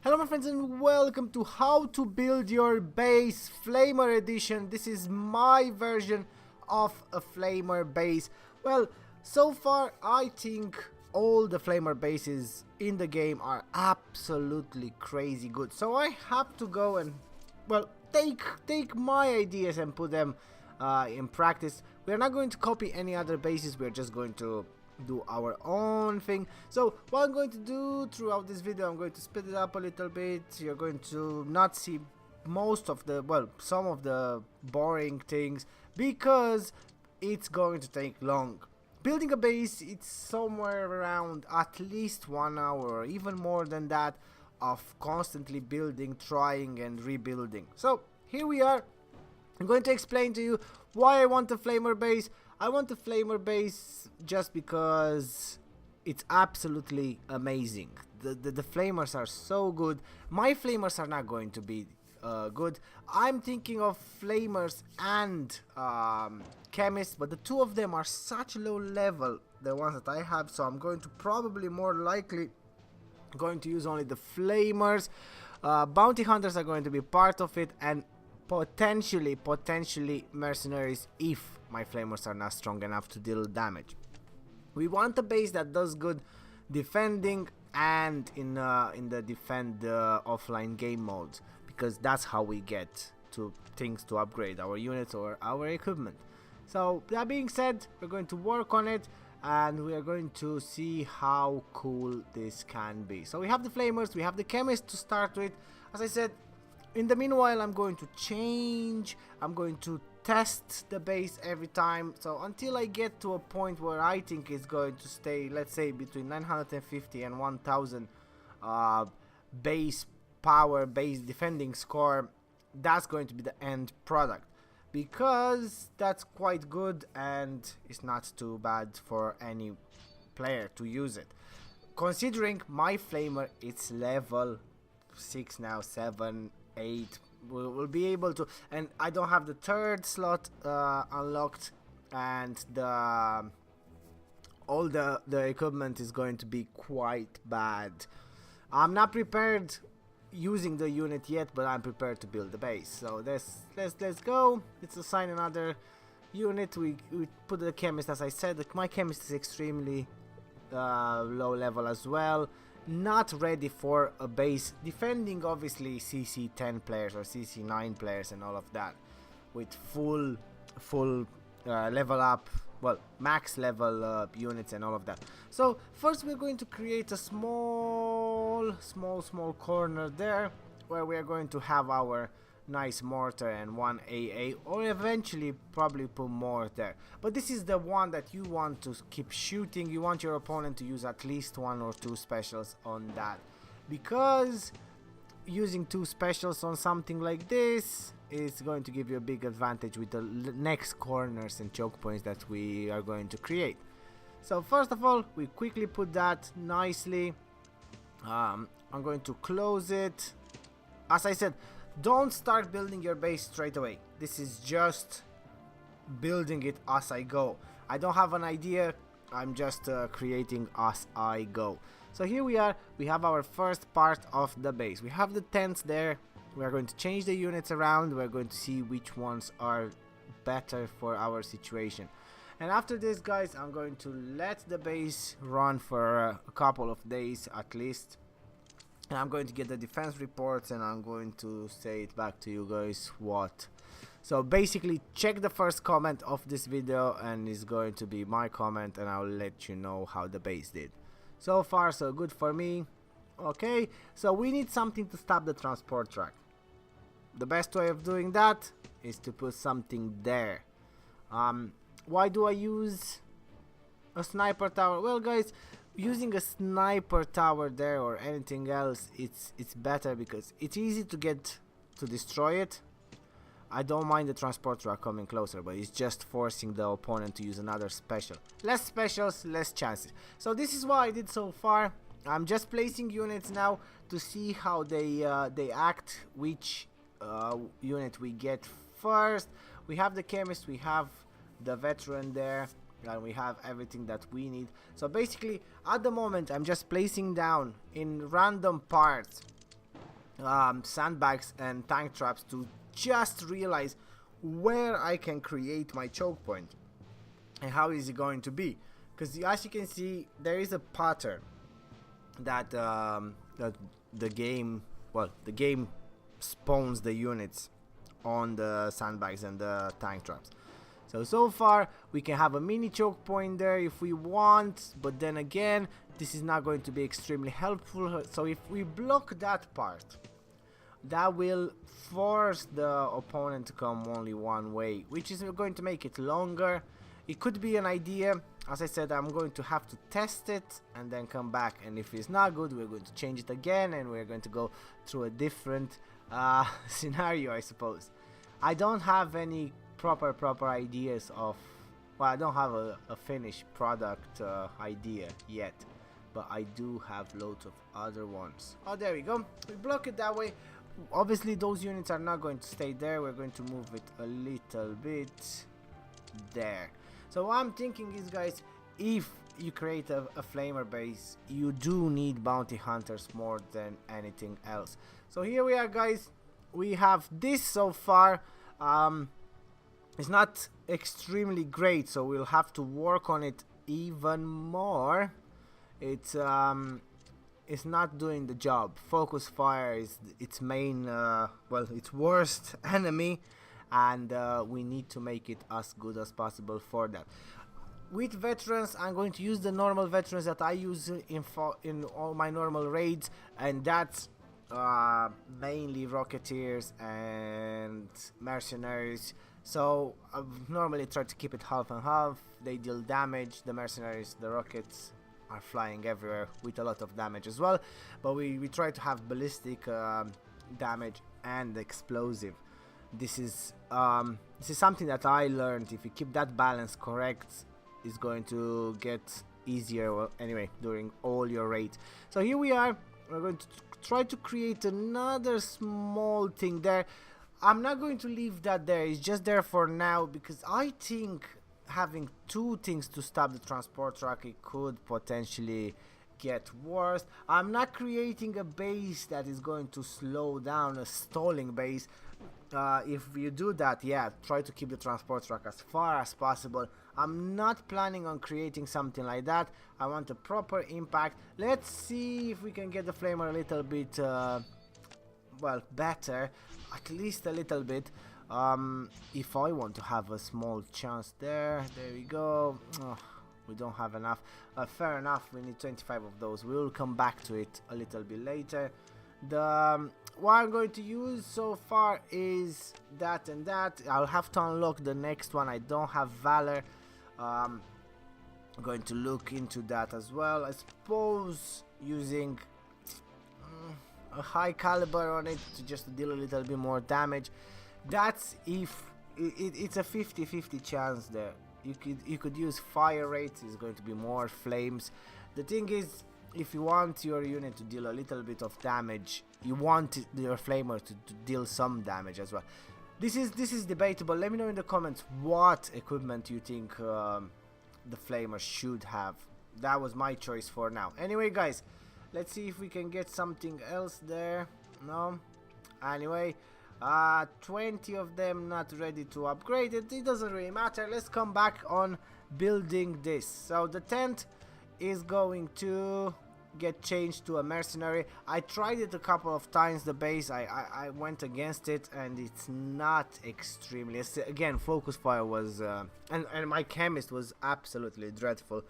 Hello my friends and welcome to How to Build Your Base Flamer Edition. This is my version of a Flamer base. Well, so far I think all the Flamer bases in the game are absolutely crazy good. So I have to go and, well, take my ideas and put them in practice. We are not going to copy any other bases, we are just going to do our own thing. So what I'm going to do throughout this video, I'm going to speed it up a little bit. You're going to not see most of the, well, some of the boring things because it's going to take long. Building a base, it's somewhere around at least 1 hour or even more than that of constantly building, trying and rebuilding. So here we are. I'm going to explain to you why I want a Flamer base. I want a Flamer base just because it's absolutely amazing. The Flamers are so good. My Flamers are not going to be good. I'm thinking of Flamers and Chemists, but the two of them are such low level, the ones that I have, so I'm going to probably more likely going to use only the Flamers. Bounty Hunters are going to be part of it, and potentially mercenaries if my Flamers are not strong enough to deal damage. We want a base that does good defending and in the defend offline game modes, because that's how we get to things to upgrade our units or our equipment. So that being said, we're going to work on it and we are going to see how cool this can be. So we have the Flamers, we have the Chemists to start with. As I said, in the meanwhile, I'm going to change, I'm going to test the base every time, so until I get to a point where I think it's going to stay, let's say, between 950 and 1000 base power, base defending score. That's going to be the end product, because that's quite good and it's not too bad for any player to use it. Considering my Flamer, it's level 6 now, 7, 8, we'll be able to, and I don't have the third slot unlocked, and all the equipment is going to be quite bad. I'm not prepared using the unit yet, but I'm prepared to build the base. So let's go. Let's assign another unit. We put the Chemist, as I said. My Chemist is extremely low level as well. Not ready for a base defending, obviously, CC 10 players or CC 9 players and all of that, with full level up, well, max level units and all of that. So first we're going to create a small corner there where we are going to have our nice mortar and one AA, or eventually probably put more there. But this is the one that you want to keep shooting. You want your opponent to use at least 1 or 2 specials on that, because using 2 specials on something like this is going to give you a big advantage with the next corners and choke points that we are going to create. So first of all, we quickly put that nicely. I'm going to close it. As I said, don't start building your base straight away. This is just building it as I go. I don't have an idea, I'm just creating as I go. So here we are, we have our first part of the base. We have the tents there. We are going to change the units around. We're going to see which ones are better for our situation. And after this, guys, I'm going to let the base run for a couple of days at least. And I'm going to get the defense reports and I'm going to say it back to you guys what. So basically, check the first comment of this video and it's going to be my comment, and I'll let you know how the base did. So far so good for me. Okay, so we need something to stop the transport truck. The best way of doing that is to put something there. Why do I use a sniper tower? Well, guys, using a sniper tower there or anything else, it's better because it's easy to get to destroy it. I don't mind the transport truck coming closer, but it's just forcing the opponent to use another special. Less specials, less chances. So this is what I did so far. I'm just placing units now to see how they act, which unit we get first. We have the Chemist, we have the Veteran there, and we have everything that we need. So basically, at the moment, I'm just placing down in random parts sandbags and tank traps to just realize where I can create my choke point and how is it going to be, because as you can see there is a pattern that that the game spawns the units on the sandbags and the tank traps. So far we can have a mini choke point there if we want, but then again this is not going to be extremely helpful. So if we block that part, that will force the opponent to come only one way, which is going to make it longer. It could be an idea. As I said, I'm going to have to test it and then come back, and if it's not good we're going to change it again and we're going to go through a different scenario, I suppose. I don't have any proper ideas of, well, I don't have a finished product idea yet, but I do have loads of other ones. Oh, there we go. We block it that way. Obviously those units are not going to stay there. We're going to move it a little bit there. So what I'm thinking is, guys, if you create a flamer base, you do need bounty hunters more than anything else. So here we are, guys. We have this so far. It's not extremely great, so we'll have to work on it even more. It's not doing the job. Focus fire is its main, well, its worst enemy, and we need to make it as good as possible for that. With veterans, I'm going to use the normal veterans that I use in all my normal raids, and that's mainly rocketeers and mercenaries. So I normally try to keep it half and half. They deal damage, the mercenaries, the rockets are flying everywhere with a lot of damage as well, but we try to have ballistic damage and explosive. This is something that I learned. If you keep that balance correct, it's going to get easier, well, anyway, during all your raids. So here we are. We're going to try to create another small thing there. I'm not going to leave that there. It's just there for now because I think having two things to stop the transport truck, it could potentially get worse. I'm not creating a base that is going to slow down, a stalling base. If you do that, yeah, try to keep the transport truck as far as possible. I'm not planning on creating something like that. I want a proper impact. Let's see if we can get the flamer a little bit well, better, at least a little bit. If I want to have a small chance there we go. Oh, we don't have enough. Fair enough, we need 25 of those. We will come back to it a little bit later. What I'm going to use so far is that and that. I'll have to unlock the next one. I don't have Valor. I'm going to look into that as well. I suppose using a high caliber on it to just deal a little bit more damage. That's if it's a 50-50 chance there. You could use fire rates. It's going to be more flames. The thing is, if you want your unit to deal a little bit of damage, you want your flamer to deal some damage as well. This is debatable. Let me know in the comments what equipment you think the flamer should have. That was my choice for now. Anyway, guys, let's see if we can get something else there. No. Anyway, 20 of them not ready to upgrade it. It doesn't really matter. Let's come back on building this. So the tent is going to get changed to a mercenary. I tried it a couple of times, the base. I went against it and it's not extremely, again, focus fire was and my chemist was absolutely dreadful,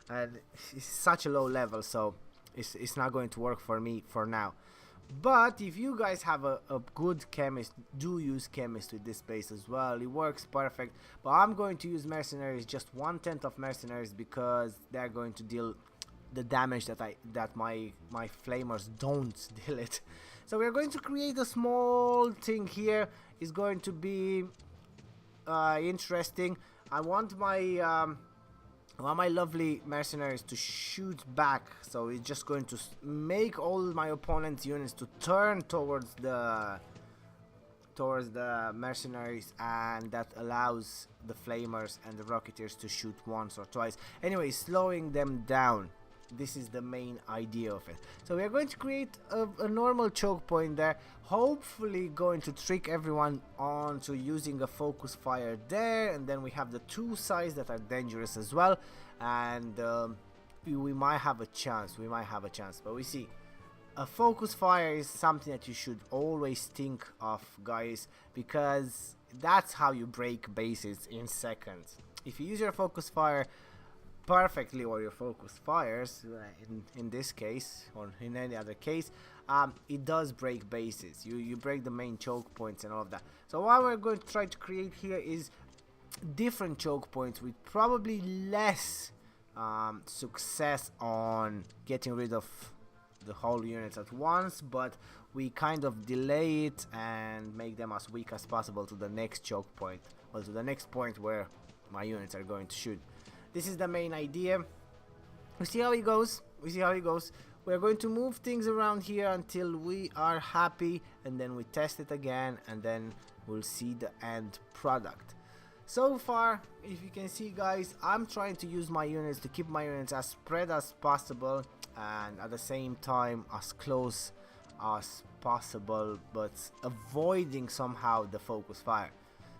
and it's such a low level, so it's not going to work for me for now. But if you guys have a good chemist, do use chemist with this base as well. It works perfect. But I'm going to use mercenaries, just 1/10 of mercenaries, because they're going to deal the damage that my flamers don't deal it. So we're going to create a small thing here. It's going to be interesting. I want my lovely mercenaries to shoot back, so it's just going to make all my opponent's units to turn towards the mercenaries, and that allows the flamers and the rocketeers to shoot once or twice. Anyway, slowing them down. this is the main idea of it. So we are going to create a normal choke point there, hopefully going to trick everyone on to using a focus fire there, and then we have the two sides that are dangerous as well, and we might have a chance, but we see. A focus fire is something that you should always think of, guys, because that's how you break bases in seconds. If you use your focus fire perfectly, or your focus fires in this case or in any other case, it does break bases. You break the main choke points and all of that. So what we're going to try to create here is different choke points with probably less success on getting rid of the whole units at once, but we kind of delay it and make them as weak as possible to the next choke point, or to the next point where my units are going to shoot. This is the main idea. We see how it goes. We're going to move things around here until we are happy, and then we test it again, and then we'll see the end product. So far, if you can see, guys, I'm trying to use my units to keep my units as spread as possible, and at the same time as close as possible, but avoiding somehow the focus fire.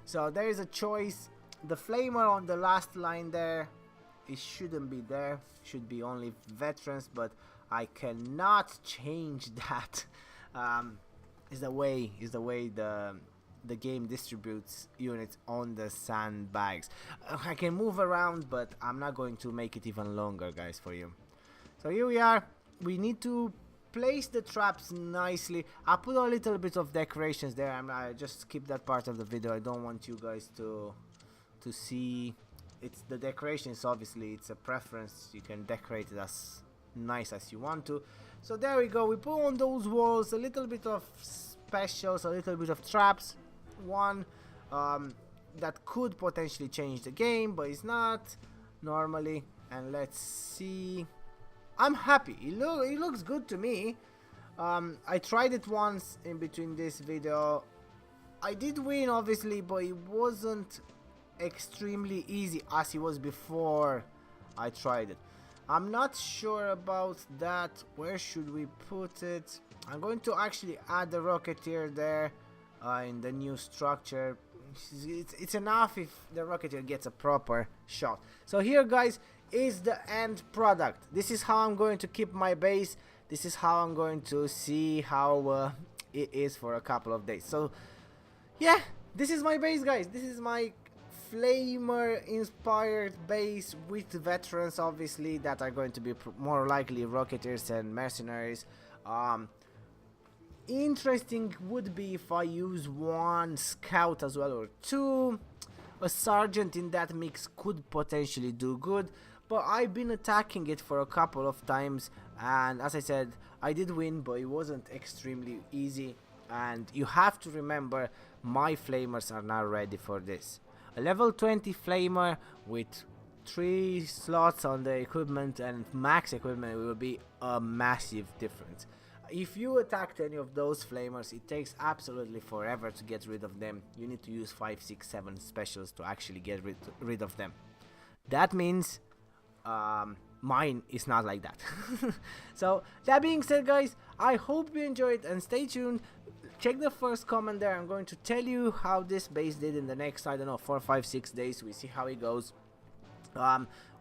So there is a choice. The flamer on the last line there, it shouldn't be there, should be only veterans, but I cannot change that. Is the way the game distributes units on the sandbags. I can move around, but I'm not going to make it even longer, guys, for you. So here we are. We need to place the traps nicely. I put a little bit of decorations there. I just skip that part of the video. I don't want you guys to see. It's the decorations, obviously it's a preference. You can decorate it as nice as you want to. So there we go. We put on those walls a little bit of specials, a little bit of traps. One that could potentially change the game, but it's not normally. And let's see. I'm happy. It looks good to me. I tried it once in between this video. I did win, obviously, but it wasn't extremely easy as it was before I tried it. I'm not sure about that. Where should we put it? I'm going to actually add the Rocketeer there in the new structure. It's enough if the Rocketeer gets a proper shot. So here, guys, is the end product. This is how I'm going to keep my base. This is how I'm going to see how it is for a couple of days. So yeah, this is my base, guys. This is my flamer inspired base with veterans, obviously, that are going to be more likely Rocketeers and mercenaries. Interesting would be if I use one scout as well, or two. A sergeant in that mix could potentially do good, but I've been attacking it for a couple of times, and as I said, I did win, but it wasn't extremely easy. And you have to remember, my flamers are not ready for this. A level 20 flamer with 3 slots on the equipment and max equipment will be a massive difference. If you attacked any of those flamers, it takes absolutely forever to get rid of them. You need to use 5, 6, 7 specials to actually get rid of them. That means mine is not like that. So that being said, guys, I hope you enjoyed, and stay tuned. Check the first comment there. I'm going to tell you how this base did in the next, I don't know, 4, 5, 6 days. We see how it goes.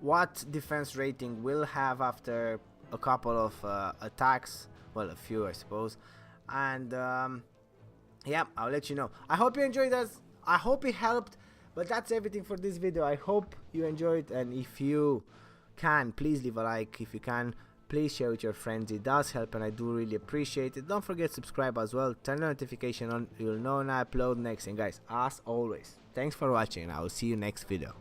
What defense rating we'll have after a couple of attacks. Well, a few, I suppose. And yeah, I'll let you know. I hope you enjoyed this. I hope it helped. But that's everything for this video. I hope you enjoyed, and if you can, please leave a like. If you can, please share with your friends. It does help, and I do really appreciate it. Don't forget to subscribe as well. Turn the notification on. You'll know when I upload next. And guys, as always, thanks for watching, and I will see you next video.